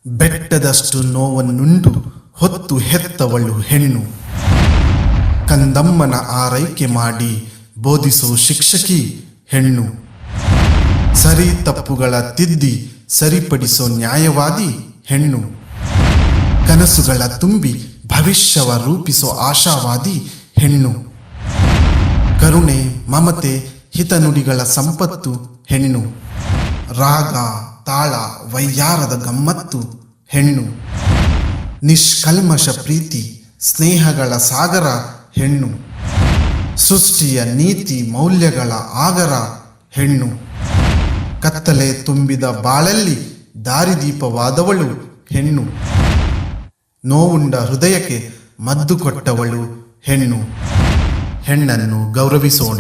ಬೆಟ್ಟದಷ್ಟು ನೋವನ್ನುಂಡು ಹೊತ್ತು ಹೆತ್ತವಳು ಹೆಣ್ಣು. ಕಂದಮ್ಮನ ಆರೈಕೆ ಮಾಡಿ ಬೋಧಿಸೋ ಶಿಕ್ಷಕಿ ಹೆಣ್ಣು. ಸರಿ ತಪ್ಪುಗಳ ತಿದ್ದಿ ಸರಿಪಡಿಸೋ ನ್ಯಾಯವಾದಿ ಹೆಣ್ಣು. ಕನಸುಗಳ ತುಂಬಿ ಭವಿಷ್ಯವ ರೂಪಿಸೋ ಆಶಾವಾದಿ ಹೆಣ್ಣು. ಕರುಣೆ, ಮಮತೆ, ಹಿತನುಡಿಗಳ ಸಂಪತ್ತು ಹೆಣ್ಣು. ರಾಗ, ತಾಳ, ವೈಯಾರದ ಗಮ್ಮತ್ತು ಹೆಣ್ಣು. ನಿಷ್ಕಲ್ಮಶ ಪ್ರೀತಿ, ಸ್ನೇಹಗಳ ಸಾಗರ ಹೆಣ್ಣು. ಸೃಷ್ಟಿಯ ನೀತಿ ಮೌಲ್ಯಗಳ ಆಗರ ಹೆಣ್ಣು. ಕತ್ತಲೆ ತುಂಬಿದ ಬಾಳಲ್ಲಿ ದಾರಿದೀಪವಾದವಳು ಹೆಣ್ಣು. ನೋವುಂಡ ಹೃದಯಕ್ಕೆ ಮದ್ದು ಕೊಟ್ಟವಳು ಹೆಣ್ಣು. ಹೆಣ್ಣನ್ನು ಗೌರವಿಸೋಣ.